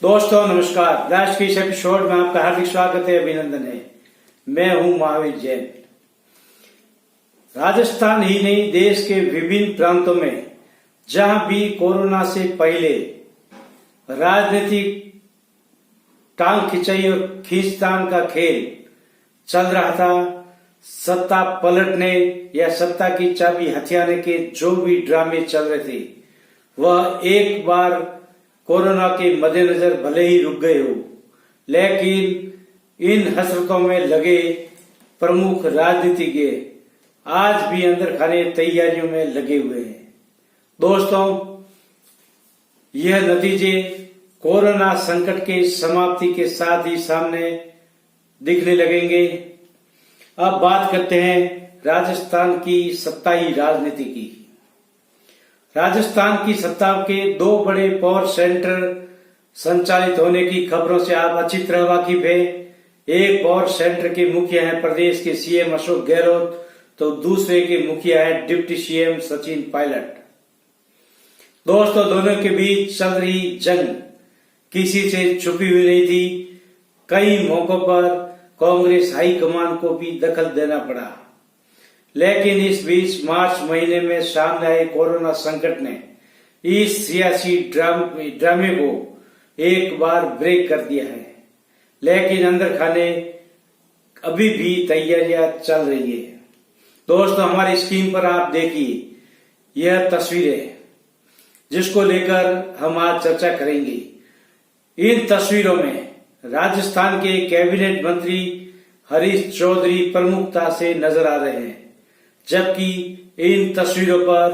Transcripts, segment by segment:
दोस्तों नमस्कार। लास्ट के इस एपिसोड में आपका हार्दिक स्वागत है, अभिनंदन है। मैं हूं महावीर जैन। राजस्थान ही नहीं, देश के विभिन्न प्रांतों में जहां भी कोरोना से पहले राजनीतिक टांग खिंचाई और खींचतान का खेल चल रहा था, सत्ता पलटने या सत्ता की चाबी हथियाने के जो भी ड्रामे चल रहे थे, वह एक बार कोरोना के मद्देनजर भले ही रुक गए हो, लेकिन इन हसरतों में लगे प्रमुख राजनीतिज्ञ आज भी अंदर खाने तैयारियों में लगे हुए हैं। दोस्तों, यह नतीजे कोरोना संकट के समाप्ति के साथ ही सामने दिखने लगेंगे। अब बात करते हैं राजस्थान की सत्ताई राजनीति की। राजस्थान की सत्ता के दो बड़े पावर सेंटर संचालित होने की खबरों से आप अच्छी तरह वाकिफ हैं। एक पावर सेंटर के मुखिया हैं प्रदेश के सीएम अशोक गहलोत, तो दूसरे के मुखिया है डिप्टी सीएम सचिन पायलट। दोस्तों, दोनों के बीच चल रही जंग किसी से छुपी हुई नहीं थी। कई मौकों पर कांग्रेस हाईकमान को भी दखल देना पड़ा, लेकिन इस बीच मार्च महीने में सामने आए कोरोना संकट ने इस सियासी ड्रामे को एक बार ब्रेक कर दिया है। लेकिन अंदर खाने अभी भी तैयारियां चल रही है। दोस्तों, हमारी स्क्रीन पर आप देखिए यह तस्वीरें जिसको लेकर हम आज चर्चा करेंगे। इन तस्वीरों में राजस्थान के कैबिनेट मंत्री हरीश चौधरी प्रमुखता से नजर आ रहे हैं, जबकि इन तस्वीरों पर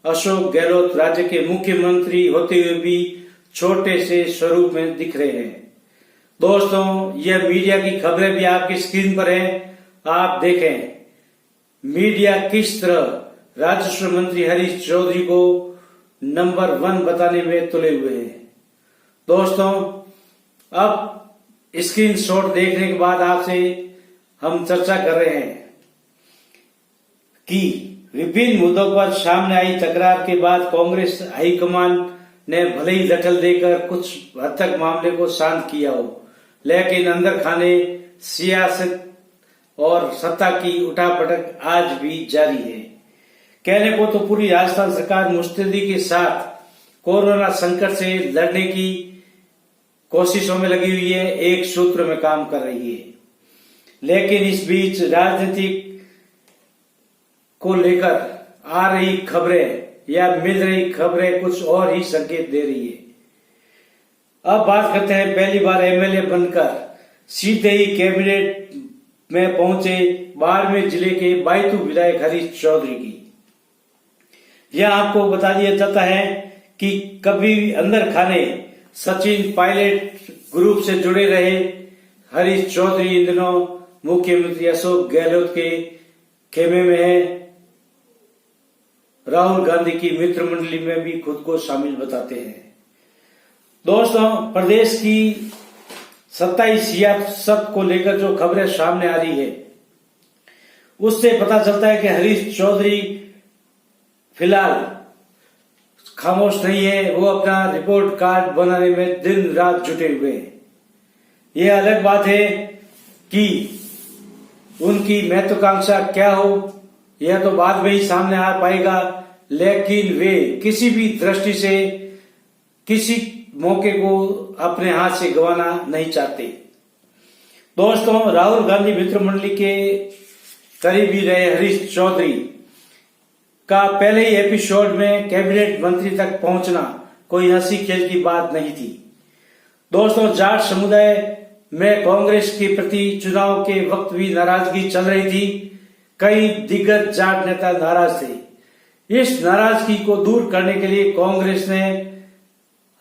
अशोक गहलोत राज्य के मुख्यमंत्री होते हुए भी छोटे से स्वरूप में दिख रहे हैं। दोस्तों, यह मीडिया की खबरें भी आपकी स्क्रीन पर हैं, आप देखें मीडिया किस तरह राजस्व मंत्री हरीश चौधरी को नंबर 1 बताने में तुले हुए हैं। दोस्तों, अब स्क्रीनशॉट देखने के बाद आपसे हम चर्चा कर रहे हैं कि विभिन्न मुद्दों पर सामने आई तकरार के बाद कांग्रेस हाईकमान ने भले ही दखल देकर कुछ हद तक मामले को शांत किया हो, लेकिन अंदर खाने सियासत और सत्ता की उठापटक आज भी जारी है। कहने को तो पूरी राजस्थान सरकार मुस्तैदी के साथ कोरोना संकट से लड़ने की कोशिशों में लगी हुई है, एक सूत्र में काम कर रही है। लेकिन इस बीच राजनीतिक को लेकर आ रही खबरें या मिल रही खबरें कुछ और ही संकेत दे रही है। अब बात करते हैं पहली बार एमएलए बनकर सीधे ही कैबिनेट में पहुंचे बाड़मेर जिले के बायतू विधायक हरीश चौधरी की। यह आपको बता दिया जाता है कि कभी अंदर खाने सचिन पायलट ग्रुप से जुड़े रहे हरीश चौधरी इन दिनों मुख्यमंत्री अशोक गहलोत के खेमे में है। राहुल गांधी की मित्र मंडली में भी खुद को शामिल बताते हैं। दोस्तों, प्रदेश की सत्ताई सियासत को लेकर जो खबरें सामने आ रही है, उससे पता चलता है कि हरीश चौधरी फिलहाल खामोश नहीं है। वो अपना रिपोर्ट कार्ड बनाने में दिन रात जुटे हुए हैं। यह अलग बात है कि उनकी महत्वाकांक्षा क्या हो, यह तो बाद में ही सामने आ पाएगा, लेकिन वे किसी भी दृष्टि से किसी मौके को अपने हाथ से गंवाना नहीं चाहते। दोस्तों, राहुल गांधी मित्र मंडली के करीबी रहे हरीश चौधरी का पहले ही एपिसोड में कैबिनेट मंत्री तक पहुंचना कोई हंसी खेल की बात नहीं थी। दोस्तों, जाट समुदाय में कांग्रेस के प्रति चुनाव के वक्त भी नाराजगी चल रही थी। कई दिग्गज जाट नेता नाराज थे। इस नाराजगी को दूर करने के लिए कांग्रेस ने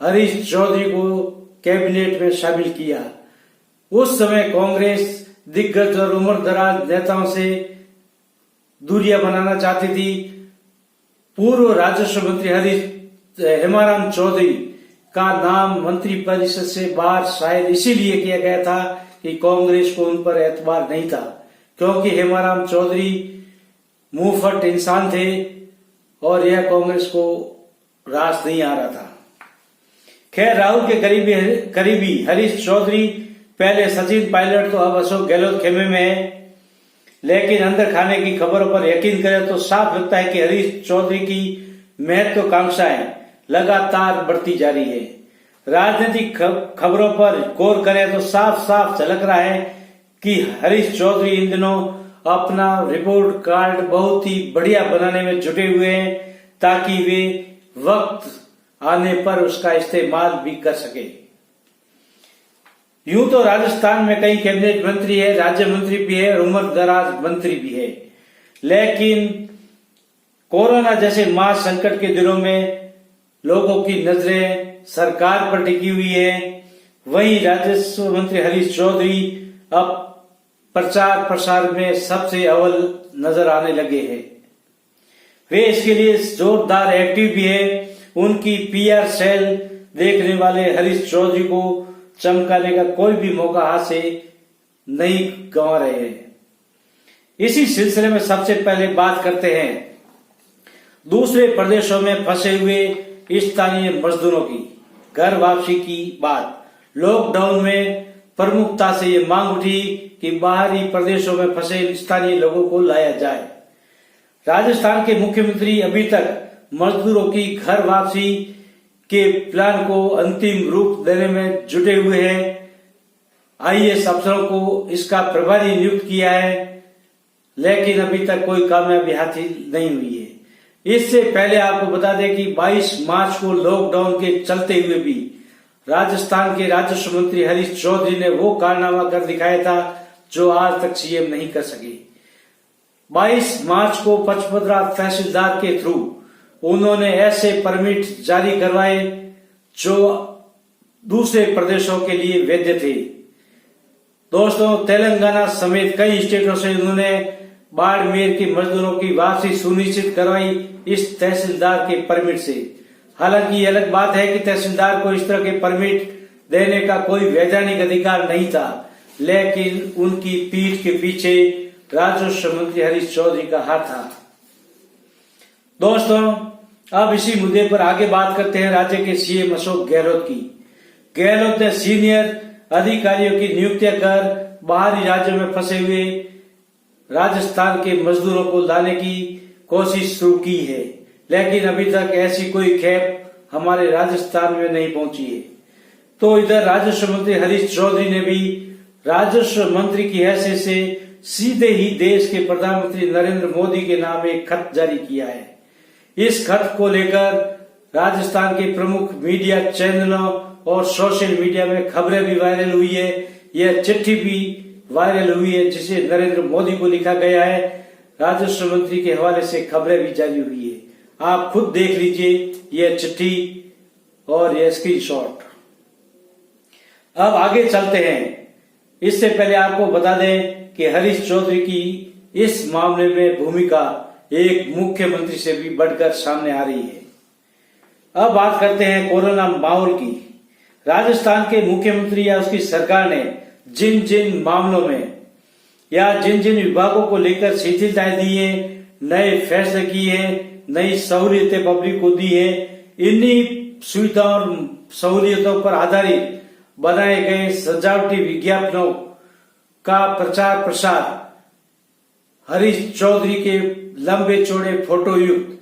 हरीश चौधरी को कैबिनेट में शामिल किया। उस समय कांग्रेस दिग्गज और उम्रदराज नेताओं से दूरियां बनाना चाहती थी। पूर्व राजस्व मंत्री हेमाराम चौधरी का नाम मंत्री परिषद से बाहर शायद इसीलिए किया गया था कि कांग्रेस को उन पर एतबार नहीं था, क्योंकि हेमाराम चौधरी मुंहफट इंसान थे और यह कांग्रेस को रास नहीं आ रहा था। खैर, राहुल के करीबी हरीश चौधरी, पहले सचिन पायलट तो अब अशोक गहलोत खेमे में है, लेकिन अंदर खाने की खबरों पर यकीन करें तो साफ लगता है कि हरीश चौधरी की महत्वाकांक्षाएं लगातार बढ़ती जा रही है। राजनीतिक खबरों पर गौर करें तो साफ साफ झलक रहा है कि हरीश चौधरी इन दिनों अपना रिपोर्ट कार्ड बहुत ही बढ़िया बनाने में जुटे हुए हैं, ताकि वे वक्त आने पर उसका इस्तेमाल भी कर सके। यूं तो राजस्थान में कई कैबिनेट मंत्री है, राज्य मंत्री भी है और उम्र दराज मंत्री भी है, लेकिन कोरोना जैसे महासंकट के दिनों में लोगों की नजरें सरकार पर टिकी हुई है। वहीं राजस्व मंत्री हरीश चौधरी अब प्रचार प्रसार में सबसे अव्वल नजर आने लगे हैं। वे इसके लिए जोरदार एक्टिव भी है। उनकी पीआर सेल देखने वाले हरीश चौधरी को चमकाने का कोई भी मौका हाथ से नहीं गंवा रहे हैं। इसी सिलसिले में सबसे पहले बात करते हैं दूसरे प्रदेशों में फंसे हुए स्थानीय मजदूरों की घर वापसी की बात। लॉकडाउन में प्रमुखता से ये मांग उठी कि बाहरी प्रदेशों में फंसे स्थानीय लोगों को लाया जाए। राजस्थान के मुख्यमंत्री अभी तक मजदूरों की घर वापसी के प्लान को अंतिम रूप देने में जुटे हुए हैं। आईएएस अफसरों को इसका प्रभारी नियुक्त किया है, लेकिन अभी तक कोई कामयाबी हासिल नहीं हुई है। इससे पहले आपको बता दें कि 22 मार्च को लॉकडाउन के चलते हुए भी राजस्थान के राजस्व मंत्री हरीश चौधरी ने वो कारनामा कर दिखाया था जो आज तक सीएम नहीं कर सके। 22 मार्च को पचपदरा तहसीलदार के थ्रू उन्होंने ऐसे परमिट जारी करवाए जो दूसरे प्रदेशों के लिए वैध थे। दोस्तों, तेलंगाना समेत कई स्टेटों से उन्होंने बाड़मेर के मजदूरों की वापसी सुनिश्चित करवाई इस तहसीलदार के परमिट से। हालांकि ये अलग बात है कि तहसीलदार को इस तरह के परमिट देने का कोई वैधानिक अधिकार नहीं था, लेकिन उनकी पीठ के पीछे राजस्व मंत्री हरीश चौधरी का हाथ था। दोस्तों, अब इसी मुद्दे पर आगे बात करते हैं राज्य के सीएम अशोक गहलोत की। गहलोत ने सीनियर अधिकारियों की नियुक्तियां कर बाहरी राज्यों में फंसे हुए राजस्थान के मजदूरों को लाने की कोशिश शुरू की है, लेकिन अभी तक ऐसी कोई खेप हमारे राजस्थान में नहीं पहुंची है। तो इधर राजस्व मंत्री हरीश चौधरी ने भी राजस्व मंत्री की हैसियत से सीधे ही देश के प्रधानमंत्री नरेंद्र मोदी के नाम एक खत जारी किया है। इस खत को लेकर राजस्थान के प्रमुख मीडिया चैनलों और सोशल मीडिया में खबरें भी वायरल हुई है। यह चिट्ठी भी वायरल हुई है जिसे नरेंद्र मोदी को लिखा गया है। राजस्व मंत्री के हवाले से खबरें भी जारी हुई है। आप खुद देख लीजिए यह चिट्ठी और यह स्क्रीनशॉट। अब आगे चलते हैं। इससे पहले आपको बता दें कि हरीश चौधरी की इस मामले में भूमिका एक मुख्यमंत्री से भी बढ़कर सामने आ रही है। अब बात करते हैं कोरोना माहौल की। राजस्थान के मुख्यमंत्री या उसकी सरकार ने जिन जिन मामलों में या जिन जिन विभागों को लेकर शिथिलताएं दी है, नए फैसले किए हैं, नई सहूलियतें पब्लिक को दी है, इन्हीं सुविधाओं और सहूलियतों पर आधारित बनाए गए सजावटी विज्ञापनों का प्रचार प्रसार हरीश चौधरी के लंबे चौड़े फोटो युक्त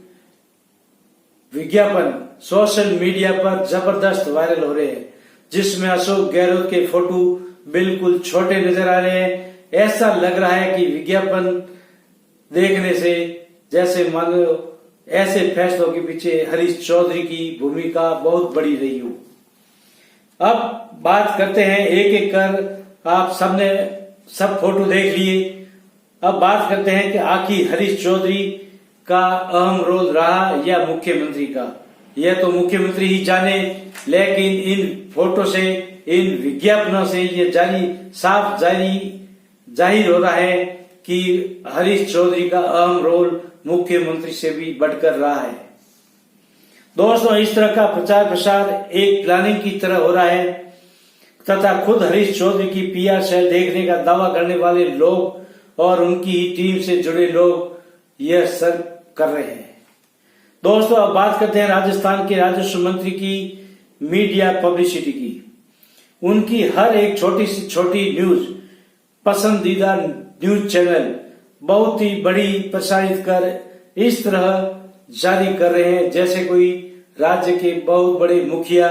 विज्ञापन सोशल मीडिया पर जबरदस्त वायरल हो रहे हैं, जिसमें अशोक गहलोत के फोटो बिल्कुल छोटे नजर आ रहे हैं। ऐसा लग रहा है कि विज्ञापन देखने से जैसे मानो ऐसे फैसलों के पीछे हरीश चौधरी की भूमिका बहुत बड़ी रही हो। अब बात करते हैं एक एक कर। आप सबने सब फोटो देख लिए। अब बात करते हैं कि आखिर हरीश चौधरी का अहम रोल रहा या मुख्यमंत्री का। यह तो मुख्यमंत्री ही जाने, लेकिन इन फोटो से, इन विज्ञापनों से ये साफ जाहिर हो रहा है कि हरीश चौधरी का अहम रोल मुख्यमंत्री से भी बढ़कर रहा है। दोस्तों, इस तरह का प्रचार प्रसार एक प्लानिंग की तरह हो रहा है तथा खुद हरीश चौधरी की पीआर सेल देखने का दावा करने वाले लोग और उनकी टीम से जुड़े लोग यह सर्व कर रहे हैं। दोस्तों अब बात करते हैं राजस्थान के राजस्व मंत्री की मीडिया पब्लिसिटी की। उनकी हर एक छोटी से छोटी न्यूज पसंदीदा न्यूज चैनल बहुत ही बड़ी प्रसारित कर इस तरह जारी कर रहे हैं जैसे कोई राज्य के बहुत बड़े मुखिया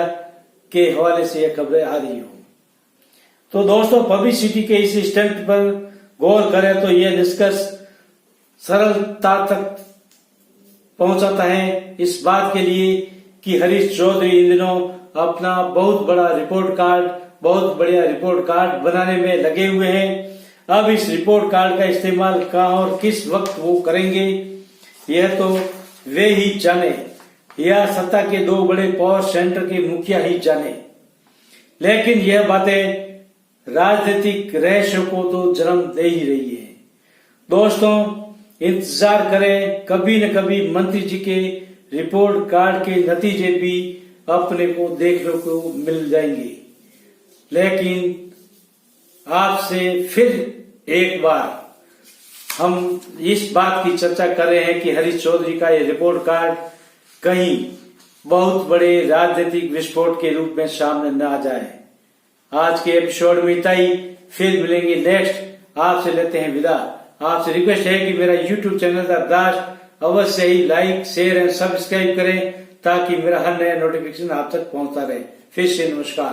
के हवाले से यह खबरें आ रही हो। तो दोस्तों पब्लिसिटी के इस स्टंट पर गौर करें तो यह निष्कर्ष सरलता तक पहुंचाता है इस बात के लिए कि हरीश चौधरी इन दिनों अपना बहुत बढ़िया रिपोर्ट कार्ड बनाने में लगे हुए हैं। अब इस रिपोर्ट कार्ड का इस्तेमाल कहां और किस वक्त वो करेंगे यह तो वे ही जाने या सत्ता के दो बड़े पावर सेंटर के मुखिया ही जाने, लेकिन यह बातें राजनीतिक रहस्य को तो जन्म दे ही रही है। दोस्तों इंतजार करें, कभी न कभी मंत्री जी के रिपोर्ट कार्ड के नतीजे भी अपने को देखने को मिल जाएंगे। लेकिन आपसे फिर एक बार हम इस बात की चर्चा कर रहे हैं कि हरीश चौधरी का ये रिपोर्ट कार्ड कहीं बहुत बड़े राजनीतिक विस्फोट के रूप में सामने न आ जाए। आज के एपिसोड में इतना ही, फिर मिलेंगे नेक्स्ट। आपसे लेते हैं विदा। आपसे रिक्वेस्ट है कि मेरा YouTube चैनल द ब्लास्ट अवश्य ही लाइक शेयर एंड सब्सक्राइब करें ताकि मेरा हर नया नोटिफिकेशन आप तक पहुंचता रहे। फिर से नमस्कार।